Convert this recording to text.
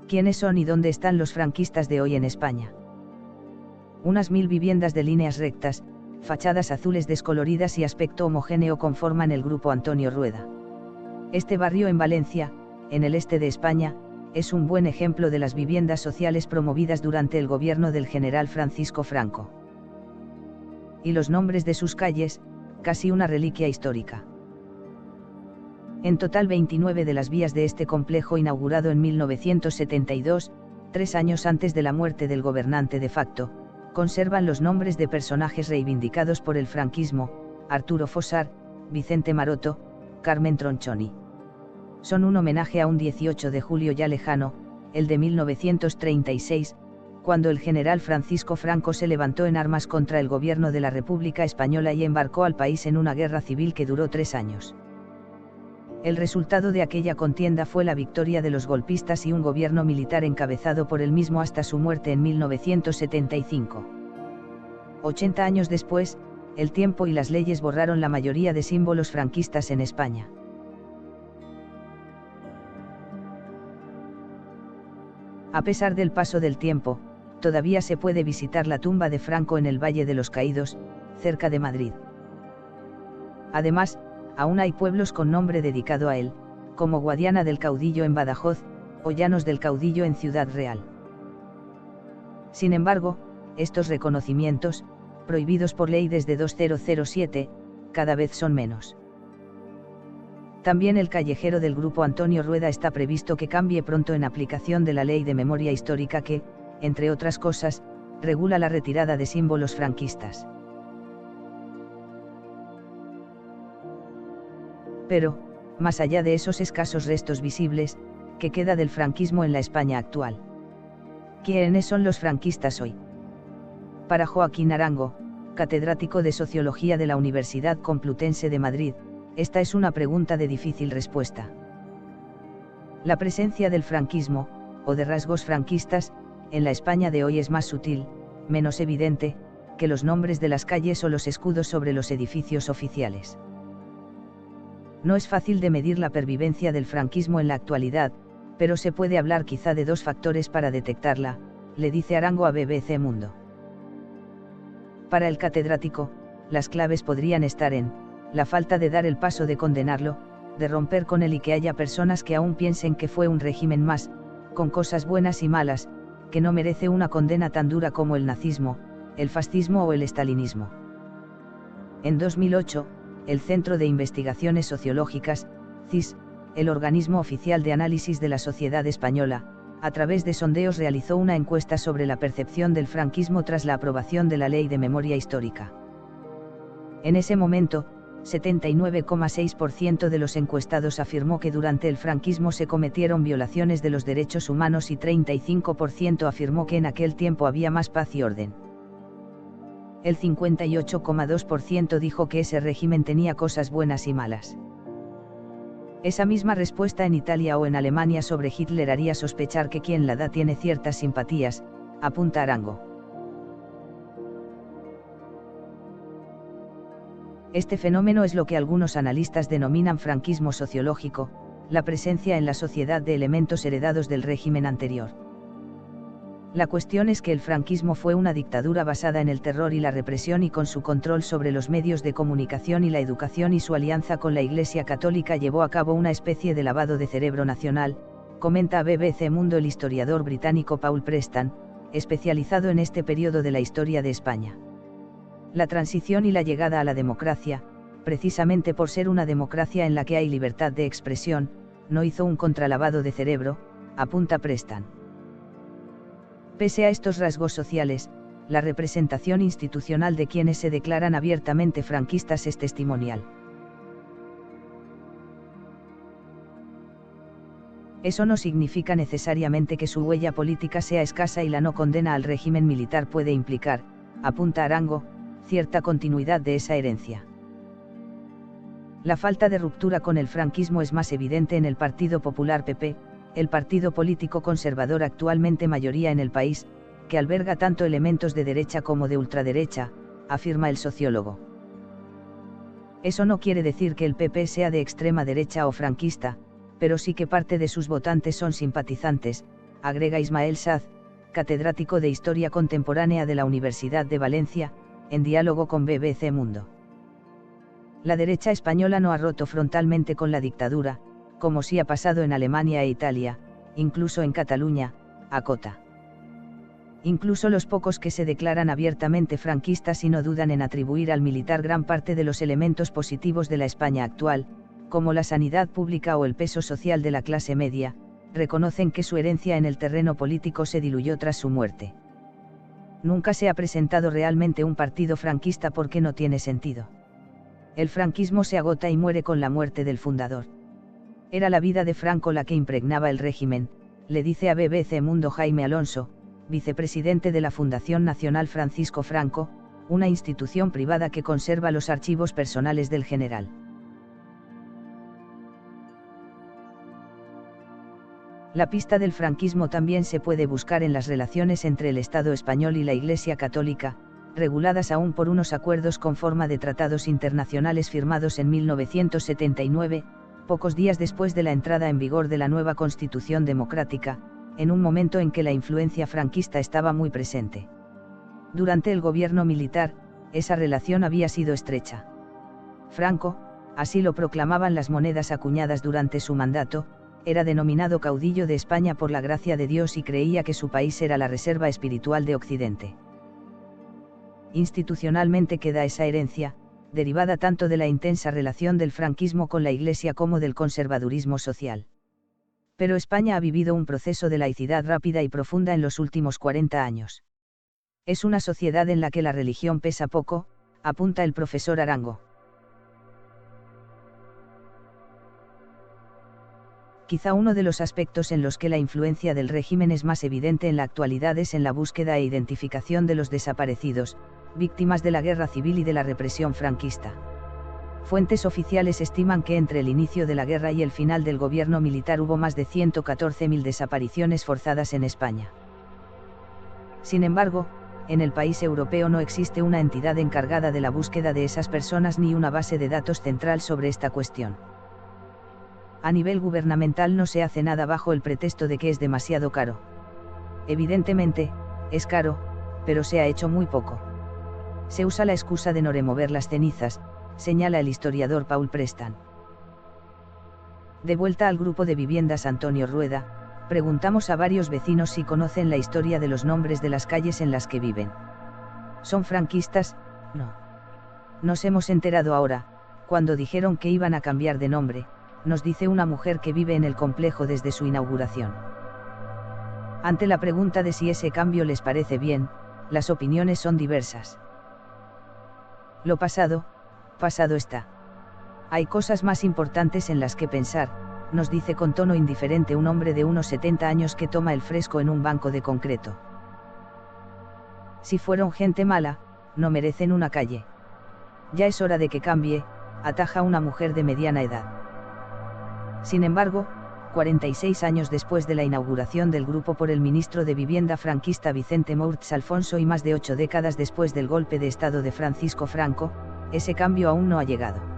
¿Quiénes son y dónde están los franquistas de hoy en España? Unas 1000 viviendas de líneas rectas, fachadas azules descoloridas y aspecto homogéneo conforman el Grupo Antonio Rueda. Este barrio en Valencia, en el este de España, es un buen ejemplo de las viviendas sociales promovidas durante el gobierno del general Francisco Franco. Y los nombres de sus calles, casi una reliquia histórica. En total 29 de las vías de este complejo inaugurado en 1972, 3 años antes de la muerte del gobernante de facto, conservan los nombres de personajes reivindicados por el franquismo: Arturo Fossar, Vicente Maroto, Carmen Tronchoni. Son un homenaje a un 18 de julio ya lejano, el de 1936, cuando el general Francisco Franco se levantó en armas contra el gobierno de la República Española y embarcó al país en una guerra civil que duró 3 años. El resultado de aquella contienda fue la victoria de los golpistas y un gobierno militar encabezado por él mismo hasta su muerte en 1975. 80 años después, el tiempo y las leyes borraron la mayoría de símbolos franquistas en España. A pesar del paso del tiempo, todavía se puede visitar la tumba de Franco en el Valle de los Caídos, cerca de Madrid. Además, aún hay pueblos con nombre dedicado a él, como Guadiana del Caudillo en Badajoz, o Llanos del Caudillo en Ciudad Real. Sin embargo, estos reconocimientos, prohibidos por ley desde 2007, cada vez son menos. También el callejero del Grupo Antonio Rueda está previsto que cambie pronto en aplicación de la Ley de Memoria Histórica que, entre otras cosas, regula la retirada de símbolos franquistas. Pero, más allá de esos escasos restos visibles, ¿qué queda del franquismo en la España actual? ¿Quiénes son los franquistas hoy? Para Joaquín Arango, catedrático de Sociología de la Universidad Complutense de Madrid, esta es una pregunta de difícil respuesta. La presencia del franquismo, o de rasgos franquistas, en la España de hoy es más sutil, menos evidente, que los nombres de las calles o los escudos sobre los edificios oficiales. No es fácil de medir la pervivencia del franquismo en la actualidad, pero se puede hablar quizá de 2 factores para detectarla, le dice Arango a BBC Mundo. Para el catedrático, las claves podrían estar en la falta de dar el paso de condenarlo, de romper con él y que haya personas que aún piensen que fue un régimen más, con cosas buenas y malas, que no merece una condena tan dura como el nazismo, el fascismo o el estalinismo. En 2008, el Centro de Investigaciones Sociológicas, CIS, el organismo oficial de análisis de la sociedad española, a través de sondeos realizó una encuesta sobre la percepción del franquismo tras la aprobación de la Ley de Memoria Histórica. En ese momento, 79,6% de los encuestados afirmó que durante el franquismo se cometieron violaciones de los derechos humanos y 35% afirmó que en aquel tiempo había más paz y orden. El 58,2% dijo que ese régimen tenía cosas buenas y malas. Esa misma respuesta en Italia o en Alemania sobre Hitler haría sospechar que quien la da tiene ciertas simpatías, apunta Arango. Este fenómeno es lo que algunos analistas denominan franquismo sociológico, la presencia en la sociedad de elementos heredados del régimen anterior. La cuestión es que el franquismo fue una dictadura basada en el terror y la represión y con su control sobre los medios de comunicación y la educación y su alianza con la Iglesia Católica llevó a cabo una especie de lavado de cerebro nacional, comenta a BBC Mundo el historiador británico Paul Preston, especializado en este periodo de la historia de España. La transición y la llegada a la democracia, precisamente por ser una democracia en la que hay libertad de expresión, no hizo un contralavado de cerebro, apunta Preston. Pese a estos rasgos sociales, la representación institucional de quienes se declaran abiertamente franquistas es testimonial. Eso no significa necesariamente que su huella política sea escasa y la no condena al régimen militar puede implicar, apunta Arango, cierta continuidad de esa herencia. La falta de ruptura con el franquismo es más evidente en el Partido Popular PP, el partido político conservador actualmente mayoría en el país, que alberga tanto elementos de derecha como de ultraderecha, afirma el sociólogo. Eso no quiere decir que el PP sea de extrema derecha o franquista, pero sí que parte de sus votantes son simpatizantes, agrega Ismael Saz, catedrático de Historia Contemporánea de la Universidad de Valencia, en diálogo con BBC Mundo. La derecha española no ha roto frontalmente con la dictadura, como sí ha pasado en Alemania e Italia, incluso en Cataluña, acota. Incluso los pocos que se declaran abiertamente franquistas y no dudan en atribuir al militar gran parte de los elementos positivos de la España actual, como la sanidad pública o el peso social de la clase media, reconocen que su herencia en el terreno político se diluyó tras su muerte. Nunca se ha presentado realmente un partido franquista porque no tiene sentido. El franquismo se agota y muere con la muerte del fundador. Era la vida de Franco la que impregnaba el régimen, le dice a BBC Mundo Jaime Alonso, vicepresidente de la Fundación Nacional Francisco Franco, una institución privada que conserva los archivos personales del general. La pista del franquismo también se puede buscar en las relaciones entre el Estado español y la Iglesia Católica, reguladas aún por unos acuerdos con forma de tratados internacionales firmados en 1979, pocos días después de la entrada en vigor de la nueva Constitución democrática, en un momento en que la influencia franquista estaba muy presente. Durante el gobierno militar, esa relación había sido estrecha. Franco, así lo proclamaban las monedas acuñadas durante su mandato, era denominado caudillo de España por la gracia de Dios y creía que su país era la reserva espiritual de Occidente. Institucionalmente queda esa herencia, derivada tanto de la intensa relación del franquismo con la Iglesia como del conservadurismo social. Pero España ha vivido un proceso de laicidad rápida y profunda en los últimos 40 años. Es una sociedad en la que la religión pesa poco, apunta el profesor Arango. Quizá uno de los aspectos en los que la influencia del régimen es más evidente en la actualidad es en la búsqueda e identificación de los desaparecidos, víctimas de la guerra civil y de la represión franquista. Fuentes oficiales estiman que entre el inicio de la guerra y el final del gobierno militar hubo más de 114.000 desapariciones forzadas en España. Sin embargo, en el país europeo no existe una entidad encargada de la búsqueda de esas personas ni una base de datos central sobre esta cuestión. A nivel gubernamental no se hace nada bajo el pretexto de que es demasiado caro. Evidentemente, es caro, pero se ha hecho muy poco. Se usa la excusa de no remover las cenizas, señala el historiador Paul Preston. De vuelta al grupo de viviendas Antonio Rueda, preguntamos a varios vecinos si conocen la historia de los nombres de las calles en las que viven. ¿Son franquistas? No. Nos hemos enterado ahora, cuando dijeron que iban a cambiar de nombre, nos dice una mujer que vive en el complejo desde su inauguración. Ante la pregunta de si ese cambio les parece bien, las opiniones son diversas. Lo pasado, pasado está. Hay cosas más importantes en las que pensar, nos dice con tono indiferente un hombre de unos 70 años que toma el fresco en un banco de concreto. Si fueron gente mala, no merecen una calle. Ya es hora de que cambie, ataja una mujer de mediana edad. Sin embargo, 46 años después de la inauguración del grupo por el ministro de Vivienda franquista Vicente Mourts Alfonso y más de 8 décadas después del golpe de Estado de Francisco Franco, ese cambio aún no ha llegado.